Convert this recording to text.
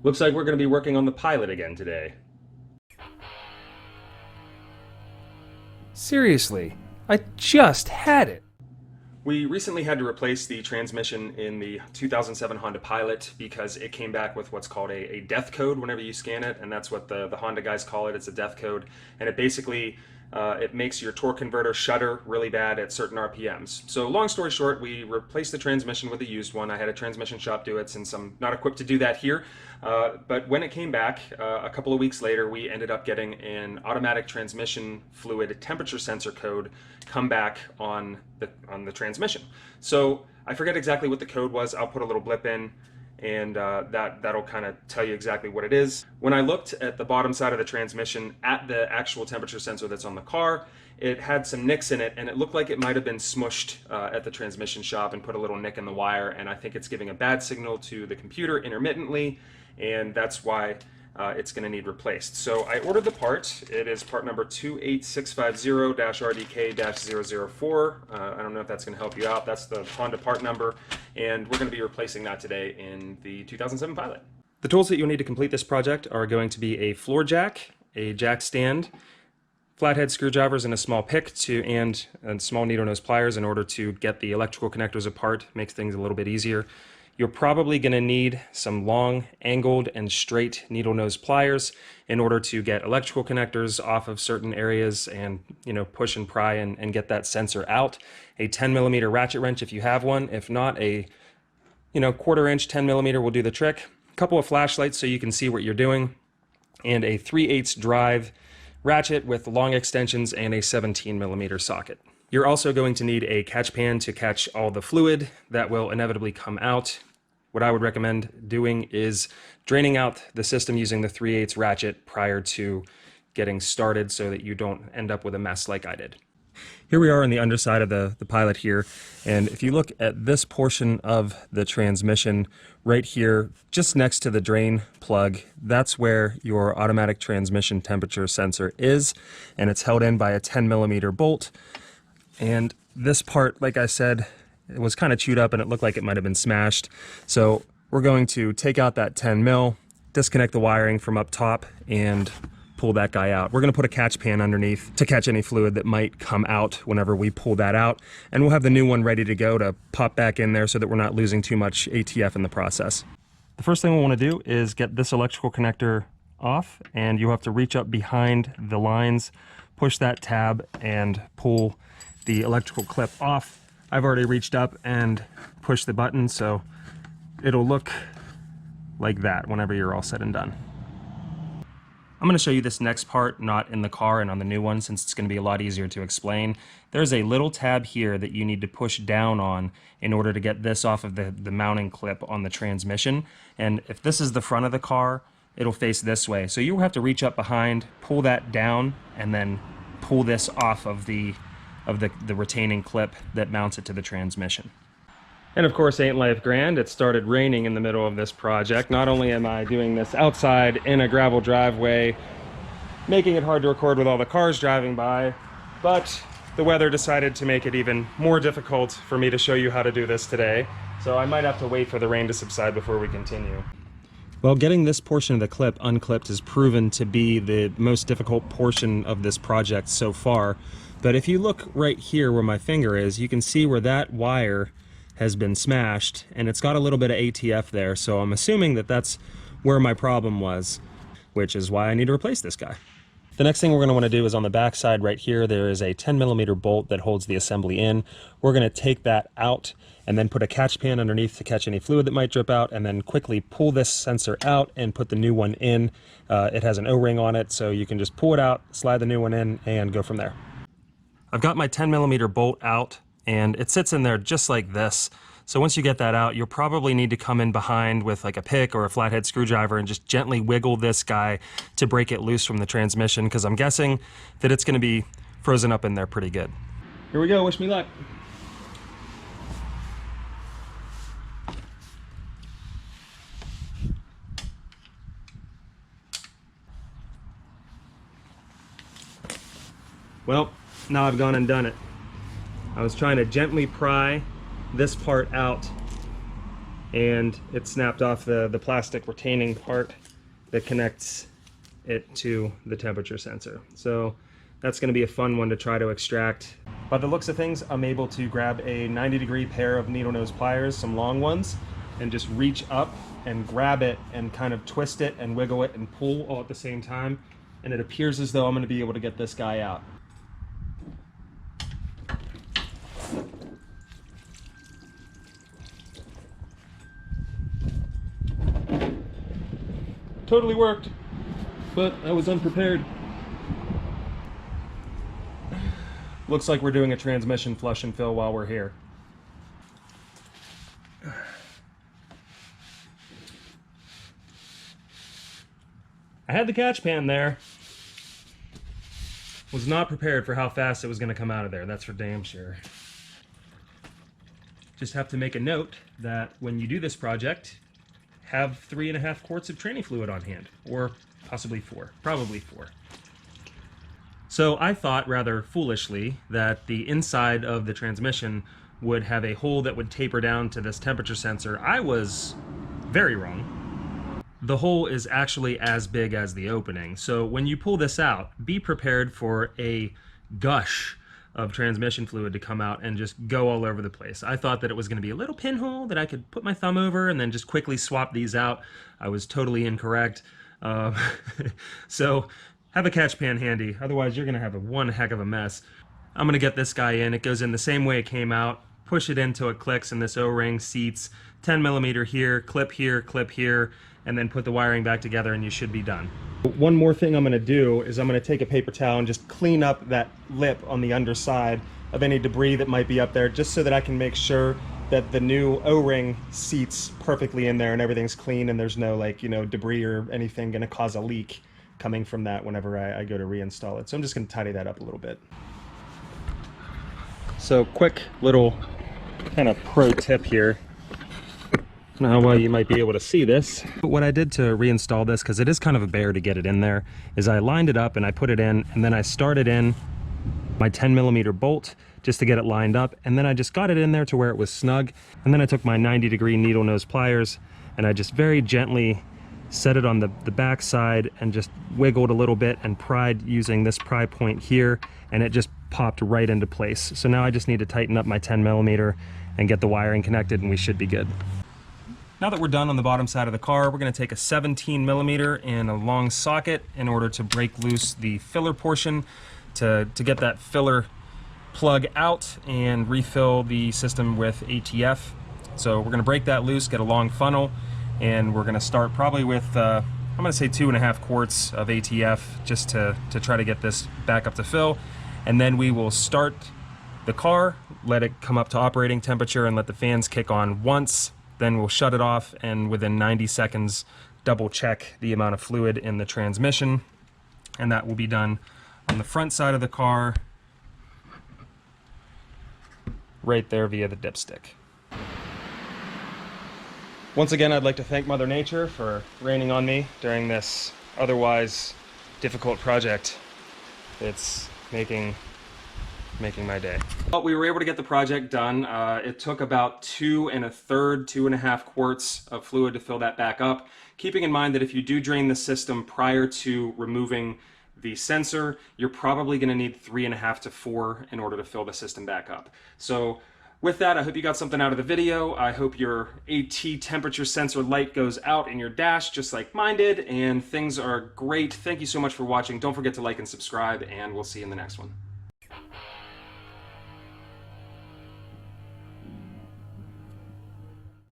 Looks like we're going to be working on the pilot again today. Seriously, I just had it. We recently had to replace the transmission in the 2007 Honda Pilot because it came back with what's called a death code whenever you scan it, and that's what the Honda guys call it. It's a death code, and it basically it makes your torque converter shudder really bad at certain RPMs. So long story short, we replaced the transmission with a used one. I had a transmission shop do it since I'm not equipped to do that here. But when it came back, a couple of weeks later, we ended up getting an automatic transmission fluid temperature sensor code come back on the transmission. So I forget exactly what the code was. I'll put a little blip in, and that'll kind of tell you exactly what it is. When I looked at the bottom side of the transmission at the actual temperature sensor that's on the car, it had some nicks in it, and it looked like it might have been smushed at the transmission shop and put a little nick in the wire, and I think it's giving a bad signal to the computer intermittently, and that's why it's going to need replaced. So I ordered the part. It is part number 28650-RDK-004. I don't know if that's going to help you out. That's the Honda part number, and we're going to be replacing that today in the 2007 Pilot. The tools that you'll need to complete this project are going to be a floor jack, a jack stand, flathead screwdrivers and a small pick and small needle nose pliers in order to get the electrical connectors apart. Makes things a little bit easier. You're probably going to need some long, angled, and straight needle nose pliers in order to get electrical connectors off of certain areas and, push and pry and get that sensor out. A 10mm ratchet wrench if you have one. If not, a, 1/4 inch 10mm will do the trick. A couple of flashlights so you can see what you're doing. And a 3/8 drive ratchet with long extensions and a 17mm socket. You're also going to need a catch pan to catch all the fluid that will inevitably come out. What I would recommend doing is draining out the system using the 3/8 ratchet prior to getting started so that you don't end up with a mess like I did. Here we are on the underside of the Pilot here, and if you look at this portion of the transmission right here, just next to the drain plug, that's where your automatic transmission temperature sensor is, and it's held in by a 10mm bolt. And this part, like I said, it was kind of chewed up and it looked like it might have been smashed. So we're going to take out that 10mm, disconnect the wiring from up top, and pull that guy out. We're going to put a catch pan underneath to catch any fluid that might come out whenever we pull that out. And we'll have the new one ready to go to pop back in there so that we're not losing too much ATF in the process. The first thing we want to do is get this electrical connector off, and you'll have to reach up behind the lines, push that tab, and pull the electrical clip off. I've already reached up and pushed the button, so it'll look like that whenever you're all said and done. I'm going to show you this next part, not in the car and on the new one, since it's going to be a lot easier to explain. There's a little tab here that you need to push down on in order to get this off of the mounting clip on the transmission. And if this is the front of the car, it'll face this way. So you'll have to reach up behind, pull that down, and then pull this off of the retaining clip that mounts it to the transmission. And of course, ain't life grand? It started raining in the middle of this project. Not only am I doing this outside in a gravel driveway, making it hard to record with all the cars driving by, but the weather decided to make it even more difficult for me to show you how to do this today. So I might have to wait for the rain to subside before we continue. Well, getting this portion of the clip unclipped has proven to be the most difficult portion of this project so far. But if you look right here where my finger is, you can see where that wire has been smashed, and it's got a little bit of ATF there, so I'm assuming that that's where my problem was, which is why I need to replace this guy. The next thing we're going to want to do is on the back side right here, there is a 10mm bolt that holds the assembly in. We're going to take that out and then put a catch pan underneath to catch any fluid that might drip out, and then quickly pull this sensor out and put the new one in. It has an O-ring on it, so you can just pull it out, slide the new one in, and go from there. I've got my 10mm bolt out, and it sits in there just like this. So once you get that out, you'll probably need to come in behind with like a pick or a flathead screwdriver and just gently wiggle this guy to break it loose from the transmission, because I'm guessing that it's going to be frozen up in there pretty good. Here we go, wish me luck. Well, now I've gone and done it. I was trying to gently pry this part out and it snapped off the plastic retaining part that connects it to the temperature sensor. So that's going to be a fun one to try to extract. By the looks of things, I'm able to grab a 90-degree pair of needle nose pliers, some long ones, and just reach up and grab it and kind of twist it and wiggle it and pull all at the same time. And it appears as though I'm going to be able to get this guy out. Totally worked, but I was unprepared. Looks like we're doing a transmission flush and fill while we're here. I had the catch pan there. Was not prepared for how fast it was going to come out of there, that's for damn sure. Just have to make a note that when you do this project, have 3.5 quarts of training fluid on hand, or possibly 4, probably 4. So I thought rather foolishly that the inside of the transmission would have a hole that would taper down to this temperature sensor. I was very wrong. The hole is actually as big as the opening. So when you pull this out, be prepared for a gush of transmission fluid to come out and just go all over the place. I thought that it was going to be a little pinhole that I could put my thumb over and then just quickly swap these out. I was totally incorrect. So have a catch pan handy, otherwise you're going to have one heck of a mess. I'm going to get this guy in. It goes in the same way it came out. Push it in till it clicks and this O-ring seats. 10mm here, and then put the wiring back together and you should be done. One more thing I'm going to do is I'm going to take a paper towel and just clean up that lip on the underside of any debris that might be up there, just so that I can make sure that the new O-ring seats perfectly in there and everything's clean and there's no, like, you know, debris or anything going to cause a leak coming from that whenever I go to reinstall it. So I'm just going to tidy that up a little bit. So quick little kind of pro tip here. I don't know how well you might be able to see this, but what I did to reinstall this, because it is kind of a bear to get it in there, is I lined it up and I put it in, and then I started in my 10mm bolt just to get it lined up, and then I just got it in there to where it was snug, and then I took my 90-degree needle nose pliers and I just very gently set it on the back side and just wiggled a little bit and pried using this pry point here, and it just popped right into place. So now I just need to tighten up my 10mm and get the wiring connected and we should be good. Now that we're done on the bottom side of the car, we're going to take a 17mm and a long socket in order to break loose the filler portion to get that filler plug out and refill the system with ATF. So we're going to break that loose, get a long funnel, and we're going to start probably with, I'm going to say 2.5 quarts of ATF just to try to get this back up to fill. And then we will start the car, let it come up to operating temperature and let the fans kick on once. Then we'll shut it off and within 90 seconds double check the amount of fluid in the transmission, and that will be done on the front side of the car right there via the dipstick. Once again, I'd like to thank Mother Nature for raining on me during this otherwise difficult project. It's making my day. Well, we were able to get the project done. It took about 2.5 quarts of fluid to fill that back up, keeping in mind that if you do drain the system prior to removing the sensor, you're probably going to need 3.5 to 4 in order to fill the system back up. So with that, I hope you got something out of the video. I hope your AT temperature sensor light goes out in your dash just like mine did, and things are great. Thank you so much for watching. Don't forget to like and subscribe, and we'll see you in the next one.